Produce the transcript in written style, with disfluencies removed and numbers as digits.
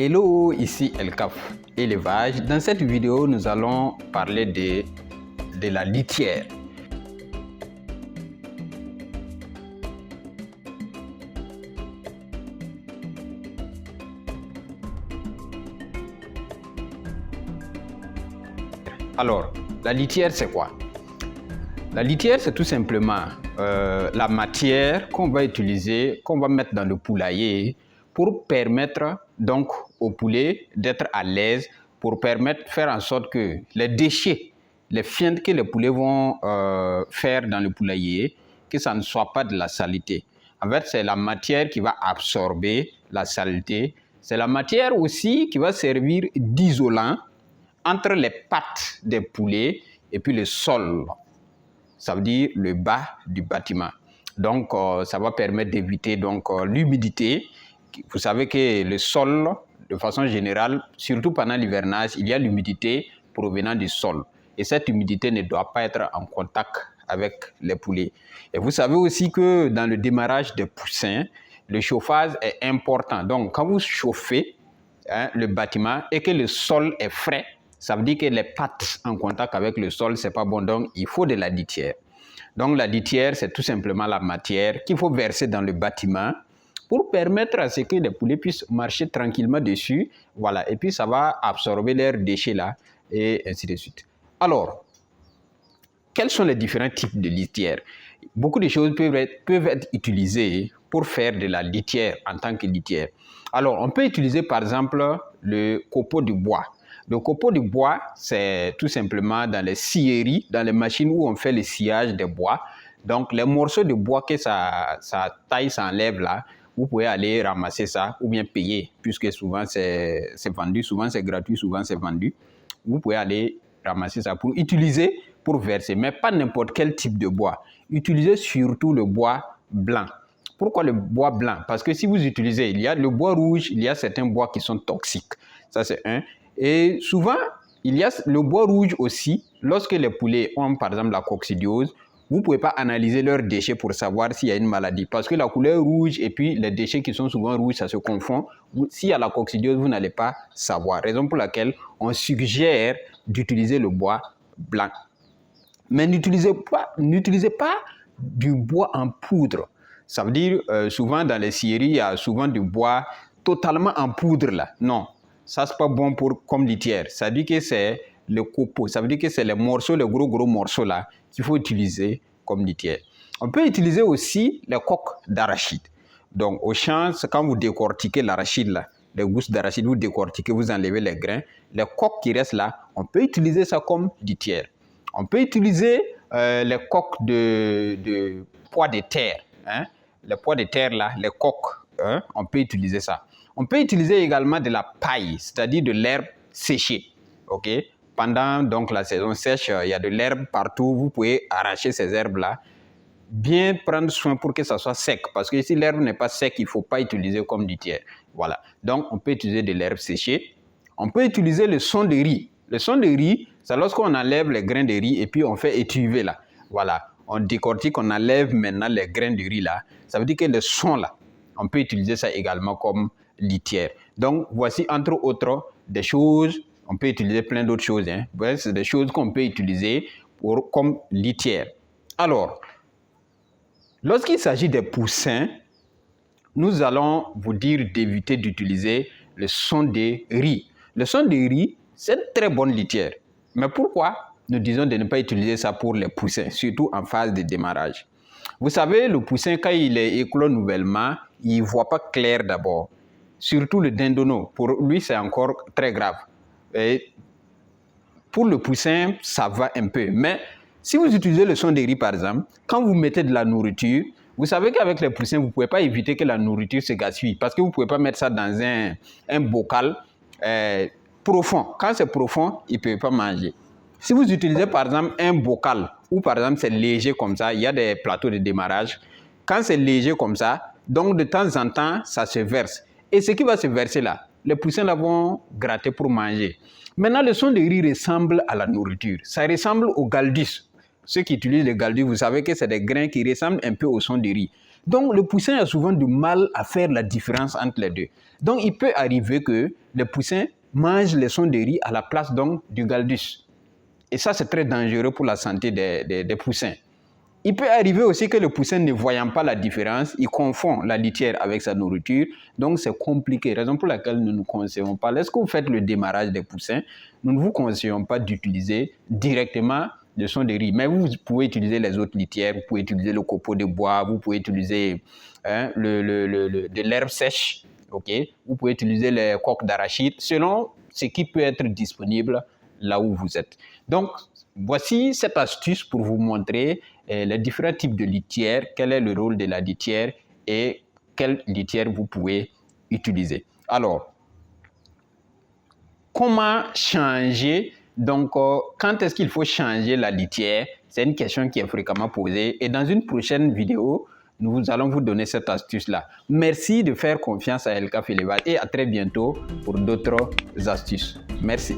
Hello, ici Elkaf, élevage. Dans cette vidéo, nous allons parler de la litière. Alors, la litière, c'est quoi? La litière, c'est tout simplement la matière qu'on va utiliser, qu'on va mettre dans le poulailler pour permettre donc au poulet d'être à l'aise, pour faire en sorte que les déchets, les fientes que les poulets vont faire dans le poulailler, que ça ne soit pas de la saleté. En fait, c'est la matière qui va absorber la saleté. C'est la matière aussi qui va servir d'isolant entre les pattes des poulets et puis le sol. Ça veut dire le bas du bâtiment. Donc, ça va permettre d'éviter l'humidité. Vous savez que le sol, de façon générale, surtout pendant l'hivernage, il y a l'humidité provenant du sol. Et cette humidité ne doit pas être en contact avec les poulets. Et vous savez aussi que dans le démarrage des poussins, le chauffage est important. Donc, quand vous chauffez le bâtiment et que le sol est frais, ça veut dire que les pattes en contact avec le sol, ce n'est pas bon. Donc, il faut de la litière. Donc, la litière, c'est tout simplement la matière qu'il faut verser dans le bâtiment pour permettre à ce que les poulets puissent marcher tranquillement dessus. Voilà. Et puis, ça va absorber leurs déchets là et ainsi de suite. Alors, quels sont les différents types de litière? Beaucoup de choses peuvent être utilisées pour faire de la litière en tant que litière. Alors, on peut utiliser par exemple le copeau de bois. Le copeau de bois, c'est tout simplement dans les scieries, dans les machines où on fait le sciage des bois. Donc, les morceaux de bois que sa taille s'enlève là, vous pouvez aller ramasser ça ou bien payer, puisque souvent c'est vendu, souvent c'est gratuit, souvent c'est vendu. Vous pouvez aller ramasser ça pour utiliser, pour verser, mais pas n'importe quel type de bois. Utilisez surtout le bois blanc. Pourquoi le bois blanc? Parce que si vous utilisez, il y a le bois rouge, il y a certains bois qui sont toxiques. Ça, c'est un. Et souvent, il y a le bois rouge aussi. Lorsque les poulets ont, par exemple, la coccidiose, vous ne pouvez pas analyser leurs déchets pour savoir s'il y a une maladie. Parce que la couleur rouge et puis les déchets qui sont souvent rouges, ça se confond. S'il y a la coccidiose, vous n'allez pas savoir. Raison pour laquelle on suggère d'utiliser le bois blanc. Mais n'utilisez pas du bois en poudre. Ça veut dire, souvent dans les scieries, il y a souvent du bois totalement en poudre là. Non, ça c'est pas bon comme litière. Ça veut dire que c'est le copeau, ça veut dire que c'est les morceaux, les gros morceaux là qu'il faut utiliser comme litière. On peut utiliser aussi les coques d'arachide. Donc au champ, quand vous décortiquez l'arachide là, les gousses d'arachide, vous décortiquez, vous enlevez les grains, les coques qui restent là, on peut utiliser ça comme litière. On peut utiliser les coques de pois de terre. Hein? Les pois de terre, là, les coques, hein? On peut utiliser ça. On peut utiliser également de la paille, c'est-à-dire de l'herbe séchée. Okay? Pendant donc, la saison sèche, il y a de l'herbe partout. Vous pouvez arracher ces herbes-là. Bien prendre soin pour que ça soit sec. Parce que si l'herbe n'est pas sec, il ne faut pas utiliser comme litière. Voilà. Donc, on peut utiliser de l'herbe séchée. On peut utiliser le son de riz. Le son de riz, c'est lorsqu'on enlève les grains de riz et puis on fait étuver là. Voilà. On décortique, on enlève maintenant les grains de riz là. Ça veut dire que le son là, on peut utiliser ça également comme litière. Donc, voici entre autres des choses, on peut utiliser plein d'autres choses. Hein. C'est des choses qu'on peut utiliser comme litière. Alors, lorsqu'il s'agit des poussins, nous allons vous dire d'éviter d'utiliser le son de riz. Le son de riz, c'est une très bonne litière. Mais pourquoi nous disons de ne pas utiliser ça pour les poussins, surtout en phase de démarrage? Vous savez, le poussin, quand il est éclos nouvellement, il ne voit pas clair d'abord. Surtout le dindonneau. Pour lui, c'est encore très grave. Et pour le poussin, ça va un peu. Mais si vous utilisez le son de riz, par exemple, quand vous mettez de la nourriture, vous savez qu'avec les poussins, vous ne pouvez pas éviter que la nourriture se gaspille. Parce que vous ne pouvez pas mettre ça dans un bocal profond. Quand c'est profond, il ne peut pas manger. Si vous utilisez par exemple un bocal, ou par exemple c'est léger comme ça, il y a des plateaux de démarrage. Quand c'est léger comme ça, donc de temps en temps, ça se verse. Et ce qui va se verser là, les poussins là vont gratter pour manger. Maintenant, le son de riz ressemble à la nourriture. Ça ressemble au galdus. Ceux qui utilisent le galdus, vous savez que c'est des grains qui ressemblent un peu au son de riz. Donc, le poussin a souvent du mal à faire la différence entre les deux. Donc, il peut arriver que les poussins mangent les sons de riz à la place donc du galdus. Et ça, c'est très dangereux pour la santé des poussins. Il peut arriver aussi que le poussin, ne voyant pas la différence, il confond la litière avec sa nourriture. Donc, c'est compliqué. Raison pour laquelle nous ne conseillons pas. Lorsque vous faites le démarrage des poussins, nous ne vous conseillons pas d'utiliser directement le son de riz. Mais vous pouvez utiliser les autres litières. Vous pouvez utiliser le copeau de bois. Vous pouvez utiliser de l'herbe sèche. Okay? Vous pouvez utiliser les coques d'arachide selon ce qui peut être disponible là où vous êtes. Donc, voici cette astuce pour vous montrer les différents types de litières, quel est le rôle de la litière et quelle litière vous pouvez utiliser. Alors, comment changer? Donc, quand est-ce qu'il faut changer la litière? C'est une question qui est fréquemment posée. Et dans une prochaine vidéo, nous allons vous donner cette astuce-là. Merci de faire confiance à El Café Leval et à très bientôt pour d'autres astuces. Merci.